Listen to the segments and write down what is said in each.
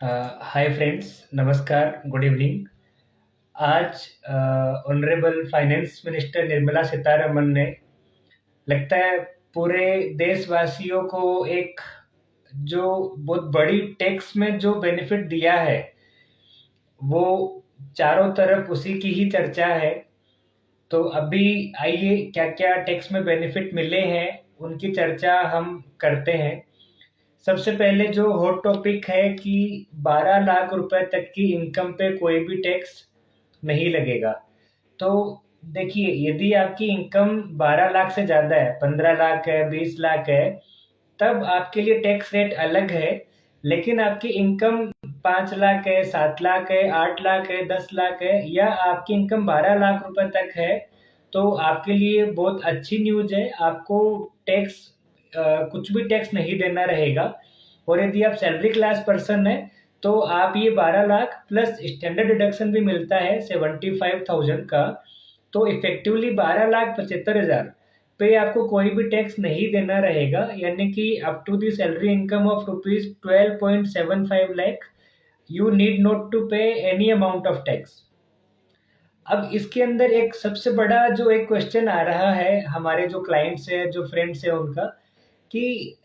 Hi friends, नमस्कार, good evening. आज honourable finance minister Nirmala Sitharaman ने लगता है पूरे देशवासियों को एक जो बहुत बड़ी टैक्स में जो बेनिफिट दिया है, वो चारों तरफ उसी की ही चर्चा है। तो अभी आइए क्या-क्या टैक्स में बेनिफिट मिले हैं, उनकी चर्चा हम करते हैं। सबसे पहले जो हॉट टॉपिक है कि 12 लाख रुपए तक की इनकम पे कोई भी टैक्स नहीं लगेगा। तो देखिए, यदि आपकी इनकम 12 लाख से ज़्यादा है, 15 लाख है, 20 लाख है, तब आपके लिए टैक्स रेट अलग है। लेकिन आपकी इनकम 5 लाख है, 7 लाख है, 8 लाख है, 10 लाख है, या आपकी इनकम 12 लाख रुपए तक है, तो आपके लिए बहुत अच्छी न्यूज़ है। आपको टैक्स कुछ भी टैक्स नहीं देना रहेगा। और यदि आप सैलरी क्लास पर्सन है, तो आप ये 12 लाख प्लस स्टैंडर्ड डिडक्शन भी मिलता है 75,000 का। तो इफेक्टिवली 12,75,000 पे आपको कोई भी टैक्स नहीं देना रहेगा, यानी कि up to the salary income of rupees 12.75 lakh you need not to pay any amount of tax. अब इसके अंदर एक सबसे बड़ा जो एक क्वेश्चन आ रहा है हमारे जो क्लाइंट्स है, जो फ्रेंड्स है उनका, कि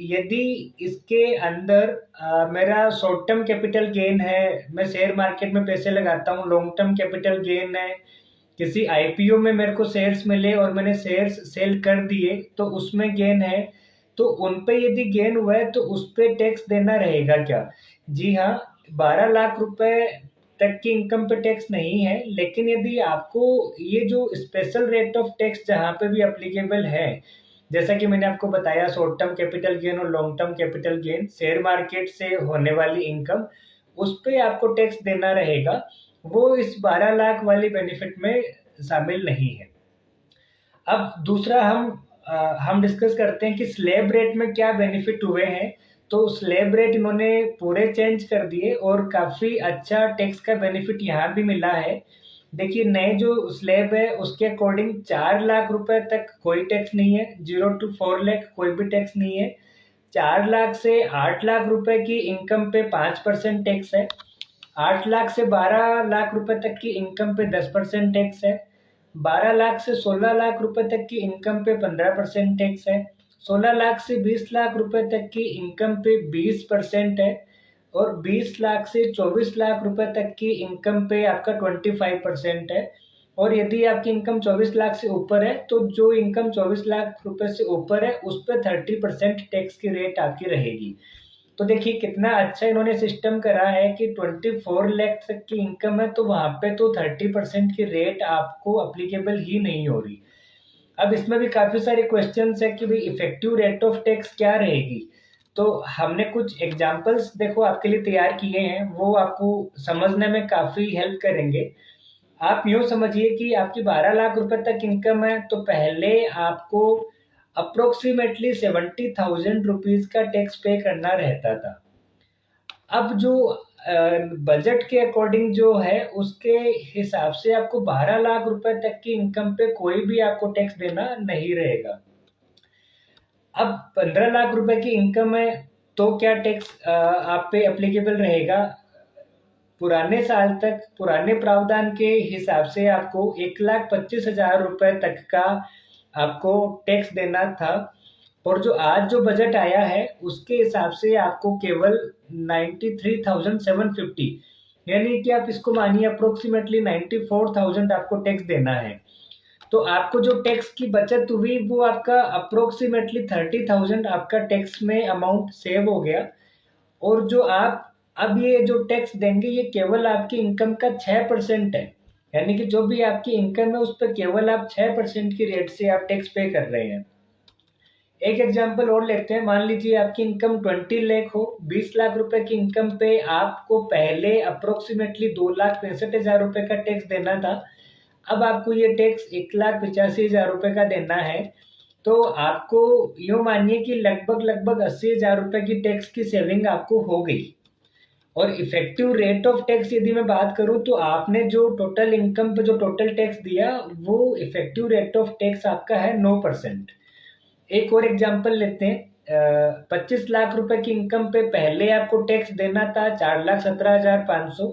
यदि इसके अंदर मेरा शॉर्ट टर्म कैपिटल गेन है, मैं शेयर मार्केट में पैसे लगाता हूँ, लॉन्ग टर्म कैपिटल गेन है, किसी आईपीओ में मेरे को शेयर्स मिले और मैंने शेयर्स सेल कर दिए तो उसमें गेन है, तो उन पे यदि गेन हुआ है तो उस पे टैक्स देना रहेगा क्या? जी हाँ, 12 लाख रुपए तक की इनकम पे टैक्स नहीं है। लेकिन यदि आपको ये जो स्पेशल रेट ऑफ टैक्स जहाँ पे भी अप्लीकेबल है, जैसा कि मैंने आपको बताया, शॉर्ट टर्म कैपिटल गेन और long term capital gain, share market से होने वाली इनकम, उस पे आपको टैक्स देना रहेगा। वो इस 12 लाख वाली बेनिफिट में शामिल नहीं है। अब दूसरा हम डिस्कस करते हैं कि स्लैब रेट में क्या बेनिफिट हुए हैं। तो स्लैब रेट इन्होंने पूरे चेंज कर दिए और काफ़ी अच्छा टैक्स का बेनिफिट यहाँ भी मिला है। देखिए, नए जो स्लैब है उसके अकॉर्डिंग 4 लाख रुपए तक कोई टैक्स नहीं है, 0 to 4 लाख कोई भी टैक्स नहीं है। 4 लाख से 8 लाख रुपए की इनकम पे 5% टैक्स है। 8 लाख से 12 लाख रुपए तक की इनकम पे 10% टैक्स है। 12 लाख से 16 लाख रुपए तक की इनकम पे 15% टैक्स है। 16 लाख से 20 लाख रुपए तक की इनकम पे 20% है। और 20 लाख से 24 लाख रुपए तक की इनकम पे आपका 25% है। और यदि आपकी इनकम 24 लाख से ऊपर है, तो जो इनकम 24 लाख रुपए से ऊपर है उस पर 30% टैक्स की रेट आपकी रहेगी। तो देखिए कितना अच्छा इन्होंने सिस्टम करा है कि 24 लाख तक की इनकम है तो वहां पे तो 30% की रेट आपको अप्लीकेबल ही नहीं हो रही। अब इसमें भी काफी सारे क्वेश्चंस है कि भाई इफेक्टिव रेट ऑफ टैक्स क्या रहेगी। तो हमने कुछ एग्जांपल्स देखो आपके लिए तैयार किए हैं, वो आपको समझने में काफी हेल्प करेंगे। आप यूँ समझिए कि आपकी 12 लाख रुपए तक इनकम है, तो पहले आपको अप्रोक्सीमेटली 70,000 रुपीज का टैक्स पे करना रहता था। अब जो बजट के अकॉर्डिंग जो है उसके हिसाब से आपको 12 लाख रुपए तक की इनकम पे कोई भी आपको टैक्स देना नहीं रहेगा। अब 15 लाख रुपए की इनकम है, तो क्या टैक्स आप पे एप्लीकेबल रहेगा? पुराने साल तक पुराने प्रावधान के हिसाब से आपको 1,25,000 रुपए तक का आपको टैक्स देना था। और जो आज जो बजट आया है उसके हिसाब से आपको केवल 93,750, यानी कि आप इसको मानिए अप्रोक्सीमेटली 94,000 आपको टैक्स देना है। तो आपको जो टैक्स की बचत हुई वो आपका अप्रोक्सीमेटली 30,000 आपका टैक्स में अमाउंट सेव हो गया। और जो आप अब ये जो टैक्स देंगे ये केवल आपकी इनकम का 6% है, यानी कि जो भी आपकी इनकम है उस पर केवल आप 6% की रेट से आप टैक्स पे कर रहे हैं। एक एग्जांपल और लेते हैं, मान लीजिए आपकी इनकम 20 लाख हो, 20 लाख रुपए की इनकम पे आपको पहले अप्रोक्सीमेटली 2,65,000 रुपए का टैक्स देना था। अब आपको ये टैक्स 1,85,000 रुपए का देना है। तो आपको यूँ मानिए कि लगभग लगभग 80,000 रुपए की टैक्स की सेविंग आपको हो गई। और इफेक्टिव रेट ऑफ टैक्स यदि मैं बात करूं, तो आपने जो टोटल इनकम पे जो टोटल टैक्स दिया, वो इफेक्टिव रेट ऑफ टैक्स आपका है 9%। एक और एग्जांपल लेते हैं। 25 लाख रुपए की इनकम पे पहले आपको टैक्स देना था 4,17,500।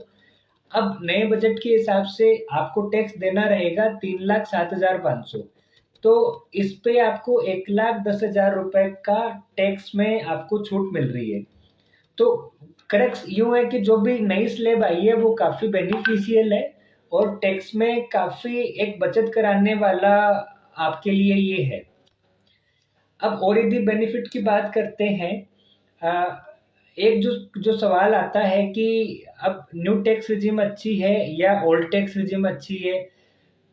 अब नए बजट के हिसाब से आपको टैक्स देना रहेगा 3,07,500। तो इस पे आपको 1,10,000 रुपए का टैक्स में आपको छूट मिल रही है। तो करेक्ट यूं है कि जो भी नई स्लेब आई है वो काफी बेनिफिशियल है और टैक्स में काफी एक बचत कराने वाला आपके लिए ये है। अब और यदि बेनिफिट की बात करते हैं, अ, एक जो जो सवाल आता है कि अब न्यू टैक्स रिजिम अच्छी है या ओल्ड टैक्स रिजिम अच्छी है।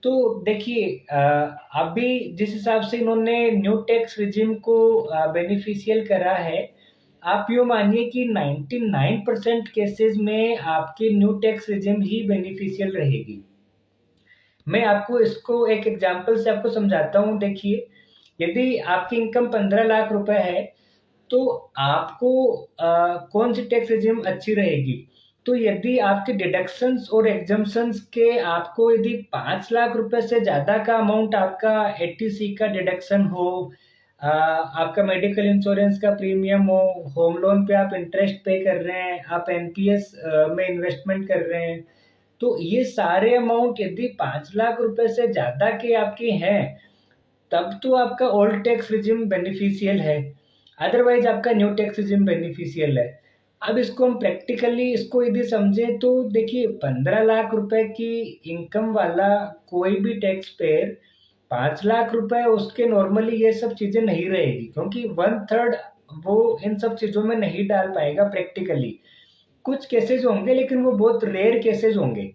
तो देखिए, अभी जिस हिसाब से इन्होंने न्यू टैक्स रिजिम को बेनिफिशियल करा है, आप यूँ मानिए कि 99% केसेस में आपकी न्यू टैक्स रिजिम ही बेनिफिशियल रहेगी। मैं आपको इसको एक एग्जांपल से आपको समझाता हूँ। देखिए, यदि आपकी इनकम 15 लाख रुपए है, तो आपको कौन सी टैक्स रिजिम अच्छी रहेगी? तो यदि आपके डिडक्शंस और एग्जम्पशंस के आपको यदि 5 लाख रुपए से ज़्यादा का अमाउंट आपका एटीसी का डिडक्शन हो, आपका मेडिकल इंश्योरेंस का प्रीमियम हो, होम लोन पे आप इंटरेस्ट पे कर रहे हैं, आप एनपीएस में इन्वेस्टमेंट कर रहे हैं, तो ये सारे अमाउंट यदि 5 लाख रुपए से ज़्यादा के आपके हैं, तब तो आपका ओल्ड टैक्स रिजिम बेनिफिशियल है। अदरवाइज आपका न्यू टैक्स रिजिम बेनिफिशियल है। अब इसको हम प्रैक्टिकली इसको यदि समझें तो देखिए, 15 लाख रुपए की इनकम वाला कोई भी टैक्स पेयर 5 लाख रुपए उसके नॉर्मली ये सब चीजें नहीं रहेगी, क्योंकि 1/3 वो इन सब चीजों में नहीं डाल पाएगा प्रैक्टिकली। कुछ केसेस होंगे लेकिन वो बहुत रेयर केसेस होंगे।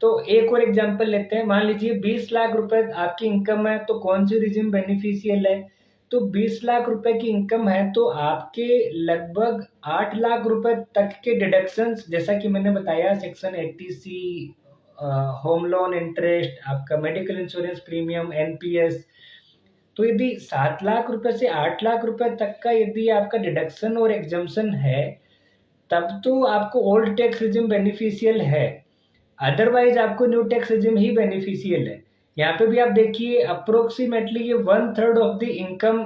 तो एक और एग्जांपल लेते हैं। मान लीजिए 20 लाख रुपए आपकी इनकम है, तो कौन सी रिजिम बेनिफिशियल है? तो 20 लाख रुपए की इनकम है तो आपके लगभग 8 लाख रुपए तक के डिडक्शंस, जैसा कि मैंने बताया, section 80C, home loan interest, आपका मेडिकल इंश्योरेंस प्रीमियम, एनपीएस। तो यदि 7 लाख रुपए से 8 लाख रुपए तक का यदि आपका डिडक्शन और एग्जम्पशन है, तब तो आपको ओल्ड टैक्स रिजिम बेनिफिशियल है। अदरवाइज आपको न्यू टैक्स रिजिम ही बेनिफिशियल है। यहाँ पे भी आप देखिए, अप्रोक्सीमेटली ये 1/3 ऑफ द इनकम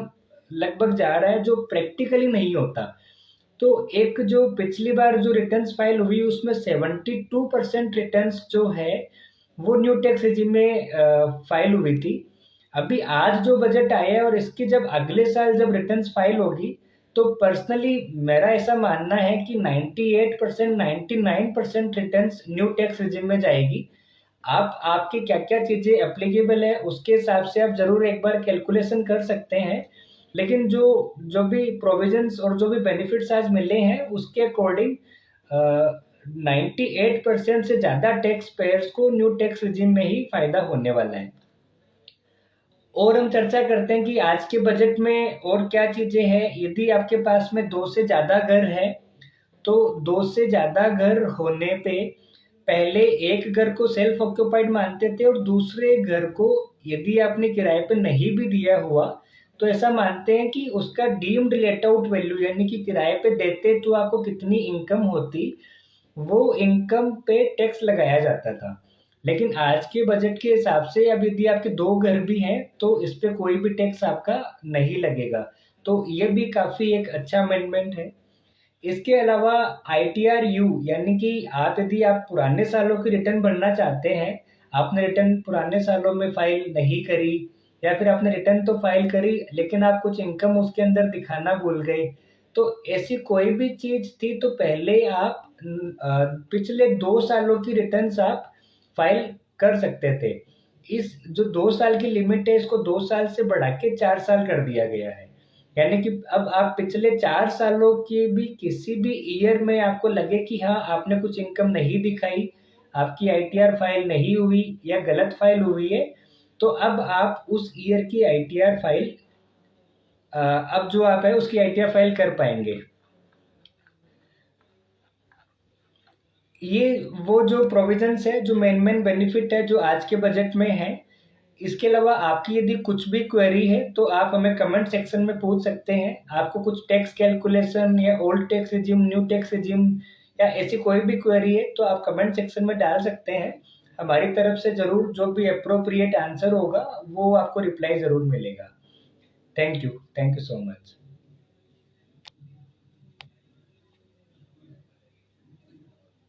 लगभग जा रहा है, जो प्रैक्टिकली नहीं होता। तो एक जो पिछली बार जो रिटर्न्स फाइल हुई उसमें 72% रिटर्न्स जो है वो न्यू टैक्स रिजिम में फाइल हुई थी। अभी आज जो बजट आया है और इसकी जब अगले साल जब रिटर्न्स फाइल होगी, तो पर्सनली मेरा ऐसा मानना है कि 98% 99% रिटर्न्स न्यू टैक्स रिजिम में जाएगी। आप आपकी क्या क्या चीजें एप्लीकेबल है उसके हिसाब से आप जरूर एक बार कैलकुलेशन कर सकते हैं। लेकिन जो जो भी प्रोविजंस और जो भी बेनिफिट्स आज मिले हैं उसके अकॉर्डिंग 98% से ज्यादा टैक्स पेयर्स को न्यू टैक्स रिजिम में ही फायदा होने वाला है। और हम चर्चा करते हैं कि आज के बजट में और क्या चीजें हैं। यदि आपके पास में 2 से ज्यादा घर है, तो 2 से ज्यादा घर होने पे पहले एक घर को सेल्फ ऑक्यूपाइड मानते थे और दूसरे घर को यदि आपने किराए पे नहीं भी दिया हुआ, तो ऐसा मानते हैं कि उसका डीम्ड लेट आउट वैल्यू, यानी कि किराए पे देते तो आपको कितनी इनकम होती, वो इनकम पे टैक्स लगाया जाता था। लेकिन आज के बजट के हिसाब से अब यदि आपके 2 घर भी हैं तो इस पे कोई भी टैक्स आपका नहीं लगेगा। तो ये भी काफी एक अच्छा अमेंडमेंट है। इसके अलावा आईटीआर यू, यानी कि यदि आप पुराने सालों की रिटर्न भरना चाहते हैं, आपने रिटर्न पुराने सालों में फाइल नहीं करी, या फिर आपने रिटर्न तो फाइल करी लेकिन आप कुछ इनकम उसके अंदर दिखाना भूल गए, तो ऐसी कोई भी चीज थी तो पहले आप पिछले 2 सालों की रिटर्न्स आप फाइल कर सकते थे। इस जो 2 साल की लिमिट है, इसको 2 साल से बढ़ा के 4 साल कर दिया गया है। यानी कि अब आप पिछले 4 सालों के भी किसी भी ईयर में आपको लगे कि हाँ आपने कुछ इनकम नहीं दिखाई, आपकी आईटीआर फाइल नहीं हुई या गलत फाइल हुई है, तो अब आप उस ईयर की आईटीआर फाइल, अब जो आप है उसकी आईटीआर फाइल कर पाएंगे। ये वो जो प्रोविजंस है, जो मेन बेनिफिट है जो आज के बजट में है। इसके अलावा आपकी यदि कुछ भी क्वेरी है तो आप हमें कमेंट सेक्शन में पूछ सकते हैं। आपको कुछ टैक्स कैलकुलेशन या old tax regime, new tax regime या ऐसी कोई भी क्वेरी है तो आप कमेंट सेक्शन में डाल सकते हैं। हमारी तरफ से जरूर जो भी अप्रोप्रिएट आंसर होगा वो आपको रिप्लाई जरूर मिलेगा। Thank you so much.